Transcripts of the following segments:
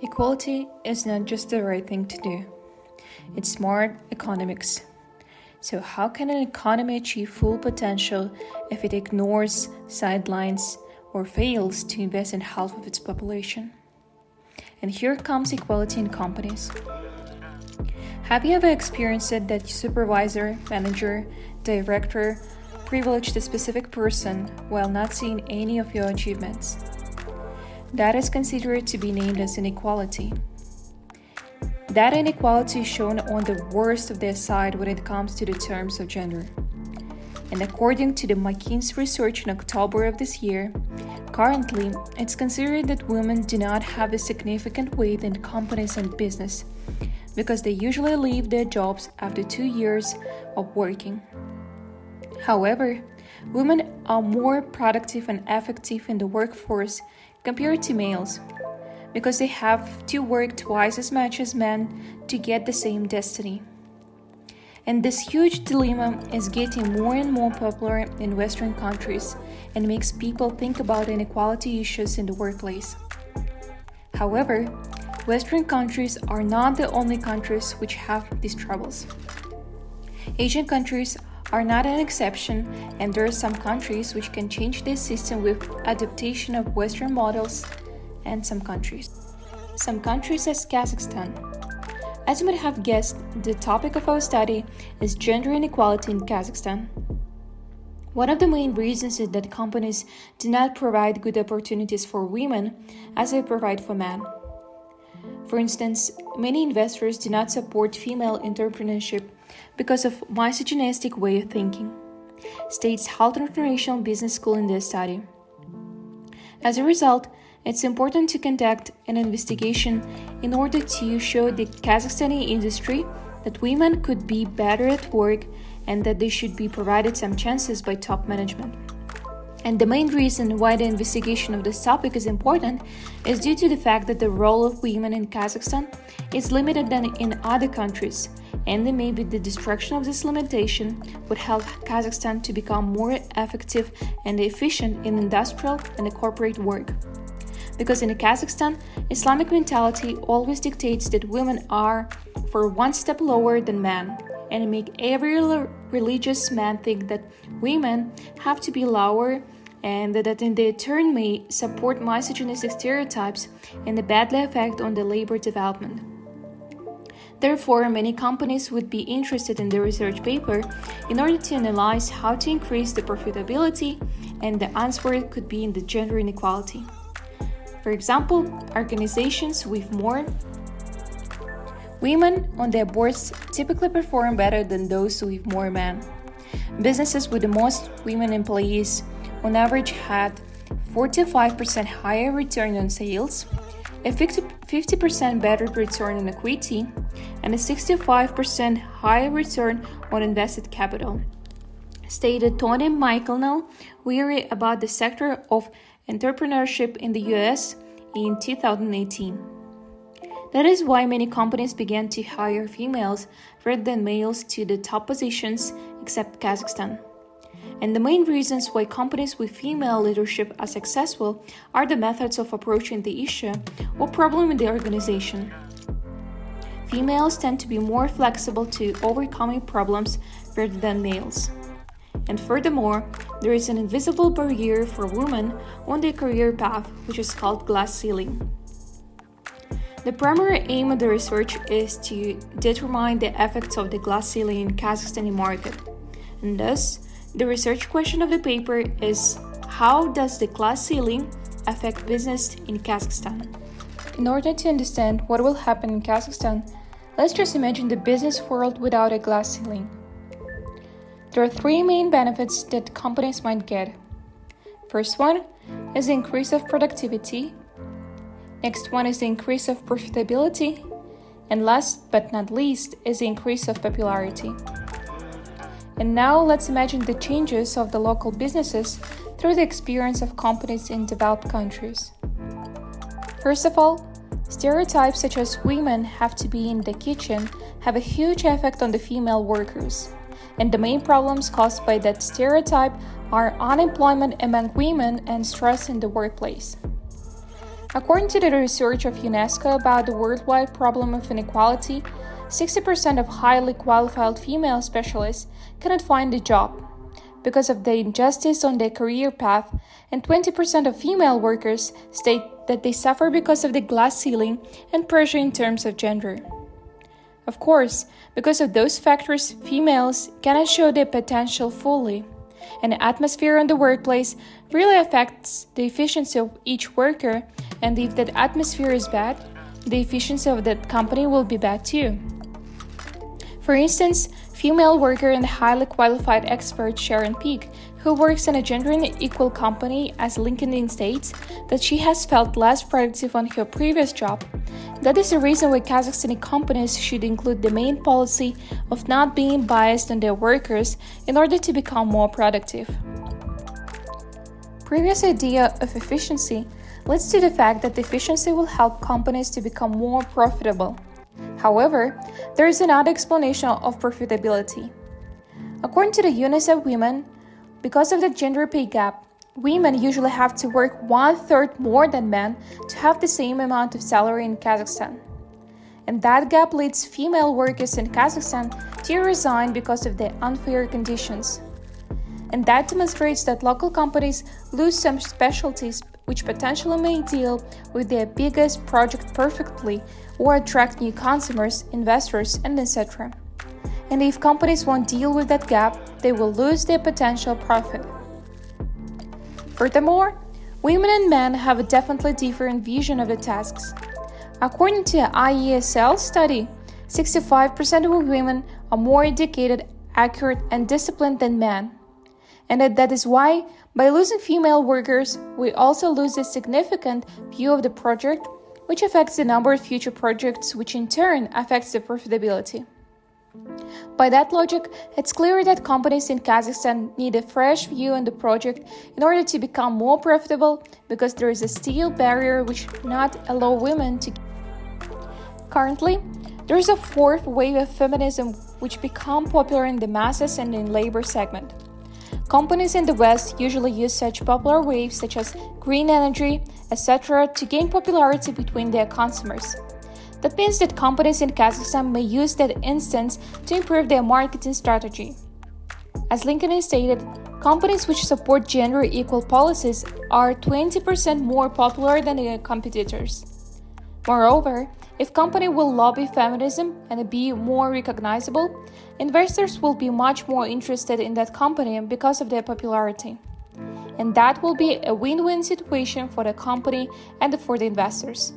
Equality is not just the right thing to do, it's smart economics. So, how can an economy achieve full potential if it ignores, sidelines, or fails to invest in half of its population? And here comes equality in companies. Have you ever experienced it that supervisor, manager, director privileged a specific person while not seeing any of your achievements? That is considered to be named as inequality. That inequality is shown on the worst of their side when it comes to the terms of gender. And according to the McKinsey research in October of this year, currently it's considered that women do not have a significant weight in companies and business because they usually leave their jobs after 2 years of working. However, women are more productive and effective in the workforce compared to males, because they have to work twice as much as men to get the same destiny. And this huge dilemma is getting more and more popular in Western countries and makes people think about inequality issues in the workplace. However, Western countries are not the only countries which have these troubles. Asian countries are not an exception, and there are some countries which can change their system with adaptation of Western models, and some countries as Kazakhstan. As you might have guessed, the topic of our study is gender inequality in Kazakhstan. One of the main reasons is that companies do not provide good opportunities for women as they provide for men. For instance, many investors do not support female entrepreneurship because of misogynistic way of thinking, states Halton International Business School in their study. As a result, it's important to conduct an investigation in order to show the Kazakhstani industry that women could be better at work and that they should be provided some chances by top management. And the main reason why the investigation of this topic is important is due to the fact that the role of women in Kazakhstan is limited than in other countries, and maybe the destruction of this limitation would help Kazakhstan to become more effective and efficient in industrial and corporate work. Because in Kazakhstan, Islamic mentality always dictates that women are for one step lower than men, and make every religious man think that women have to be lower, and that in their turn may support misogynistic stereotypes and badly affect on the labor development. Therefore, many companies would be interested in the research paper in order to analyze how to increase the profitability, and the answer could be in the gender inequality. For example, organizations with more women on their boards typically perform better than those with more men. Businesses with the most women employees on average had 45% higher return on sales, a 50% better return on equity, and a 65% higher return on invested capital, stated Tony Michael, weary about the sector of entrepreneurship in the US in 2018. That is why many companies began to hire females rather than males to the top positions, except Kazakhstan. And the main reasons why companies with female leadership are successful are the methods of approaching the issue or problem in the organization. Females tend to be more flexible to overcoming problems rather than males. And furthermore, there is an invisible barrier for women on their career path, which is called glass ceiling. The primary aim of the research is to determine the effects of the glass ceiling in Kazakhstani market. And thus, the research question of the paper is, how does the glass ceiling affect business in Kazakhstan? In order to understand what will happen in Kazakhstan, let's just imagine the business world without a glass ceiling. There are 3 main benefits that companies might get. First one is the increase of productivity. Next one is the increase of profitability. And last but not least is the increase of popularity. And now let's imagine the changes of the local businesses through the experience of companies in developed countries. First of all, stereotypes such as women have to be in the kitchen have a huge effect on the female workers. And the main problems caused by that stereotype are unemployment among women and stress in the workplace. According to the research of UNESCO about the worldwide problem of inequality, 60% of highly qualified female specialists cannot find a job because of the injustice on their career path, and 20% of female workers state that they suffer because of the glass ceiling and pressure in terms of gender. Of course, because of those factors, females cannot show their potential fully, and the atmosphere in the workplace really affects the efficiency of each worker, and if that atmosphere is bad, the efficiency of that company will be bad too. For instance, female worker and highly qualified expert Sharon Peak, who works in a gender-equal company, as LinkedIn states that she has felt less productive on her previous job. That is the reason why Kazakhstani companies should include the main policy of not being biased on their workers in order to become more productive. Previous idea of efficiency leads to the fact that efficiency will help companies to become more profitable. However, there is another explanation of profitability. According to the UNICEF Women, because of the gender pay gap, women usually have to work 1/3 more than men to have the same amount of salary in Kazakhstan. And that gap leads female workers in Kazakhstan to resign because of the unfair conditions. And that demonstrates that local companies lose some specialties which potentially may deal with their biggest project perfectly or attract new consumers, investors, and etc. And if companies won't deal with that gap, they will lose their potential profit. Furthermore, women and men have a definitely different vision of the tasks. According to an IESL study, 65% of women are more educated, accurate, and disciplined than men. And that is why, by losing female workers, we also lose a significant view of the project, which affects the number of future projects, which in turn affects the profitability. By that logic, it's clear that companies in Kazakhstan need a fresh view on the project in order to become more profitable, because there is a steel barrier which not allow women to. Currently, there is a fourth wave of feminism which become popular in the masses and in labor segment. Companies in the West usually use such popular waves such as green energy, etc. to gain popularity between their consumers. That means that companies in Kazakhstan may use that instance to improve their marketing strategy. As LinkedIn stated, companies which support gender-equal policies are 20% more popular than their competitors. Moreover, if company will lobby feminism and be more recognizable, investors will be much more interested in that company because of their popularity. And that will be a win-win situation for the company and for the investors.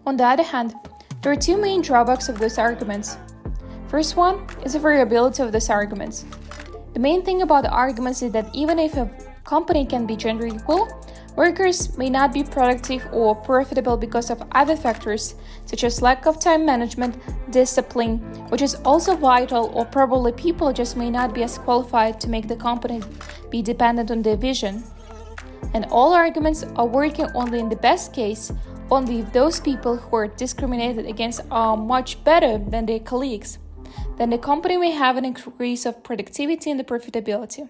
On the other hand, there are two main drawbacks of those arguments. First one is the variability of those arguments. The main thing about the arguments is that even if a company can be gender equal, workers may not be productive or profitable because of other factors, such as lack of time management, discipline, which is also vital, or probably people just may not be as qualified to make the company be dependent on their vision. And all arguments are working only in the best case, only if those people who are discriminated against are much better than their colleagues. Then the company may have an increase of productivity and the profitability.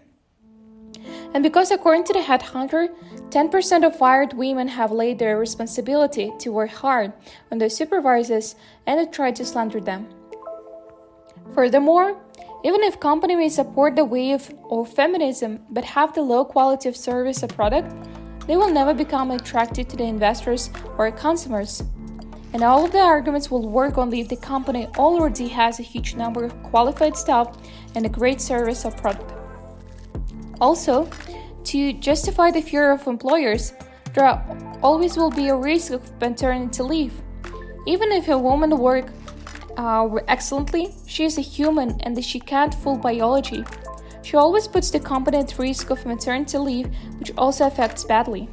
And because according to the Headhunter, 10% of fired women have laid their responsibility to work hard on their supervisors and try to slander them. Furthermore, even if company may support the wave of feminism but have the low quality of service or product, they will never become attractive to the investors or consumers. And all of the arguments will work only if the company already has a huge number of qualified staff and a great service or product. Also, to justify the fear of employers, there always will be a risk of maternity leave. Even if a woman works excellently, she is a human and she can't fool biology. She always puts the company at risk of maternity leave, which also affects badly.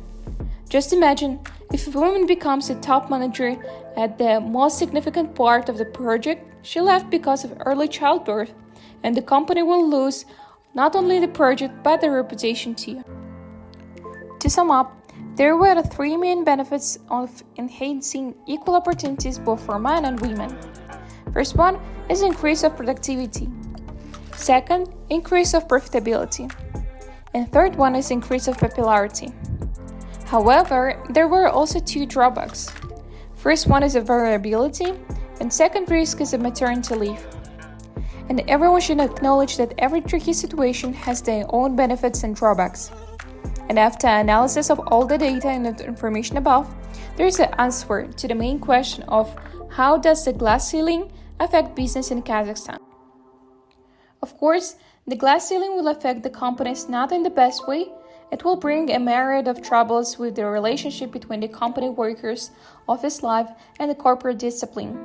Just imagine if a woman becomes a top manager at the most significant part of the project, she left because of early childbirth, and the company will lose not only the project but the reputation too. To sum up, there were the three main benefits of enhancing equal opportunities both for men and women. First one is increase of productivity. Second, increase of profitability. And third one is increase of popularity. However, there were also two drawbacks. First one is a variability, and second risk is a maternity leave. And everyone should acknowledge that every tricky situation has their own benefits and drawbacks. And after analysis of all the data and the information above, there is an answer to the main question of how does the glass ceiling affect business in Kazakhstan? Of course, the glass ceiling will affect the companies not in the best way. It will bring a myriad of troubles with the relationship between the company workers, office life, and the corporate discipline.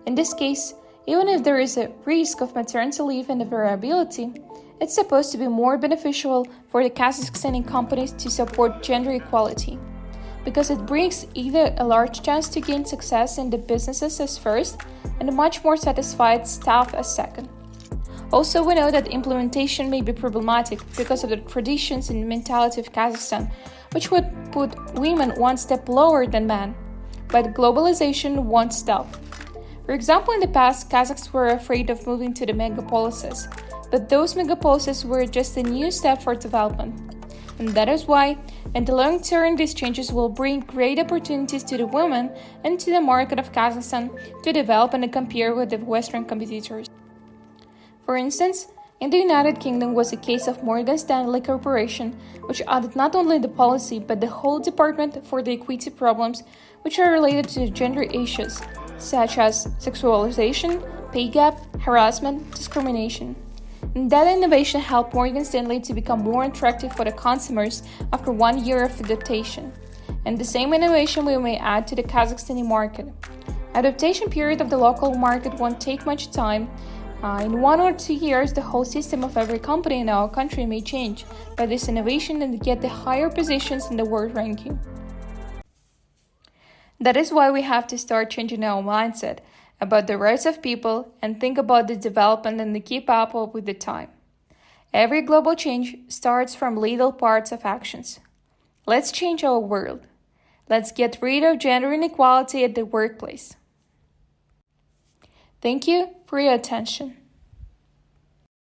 In this case, even if there is a risk of maternity leave and variability, it's supposed to be more beneficial for the Kazakhstani companies to support gender equality, because it brings either a large chance to gain success in the businesses as first and a much more satisfied staff as second. Also, we know that implementation may be problematic because of the traditions and mentality of Kazakhstan, which would put women one step lower than men, but globalization won't stop. For example, in the past, Kazakhs were afraid of moving to the megapolises, but those megapolises were just a new step for development. And that is why, in the long term, these changes will bring great opportunities to the women and to the market of Kazakhstan to develop and compare with the Western competitors. For instance, in the United Kingdom was a case of Morgan Stanley Corporation, which added not only the policy but the whole department for the equity problems which are related to gender issues, such as sexualization, pay gap, harassment, discrimination. And that innovation helped Morgan Stanley to become more attractive for the consumers after 1 year of adaptation. And the same innovation we may add to the Kazakhstani market. Adaptation period of the local market won't take much time. In 1 or 2 years, the whole system of every company in our country may change by this innovation and get the higher positions in the world ranking. That is why we have to start changing our mindset about the rights of people and think about the development and keep up with the time. Every global change starts from little parts of actions. Let's change our world. Let's get rid of gender inequality at the workplace. Thank you for your attention.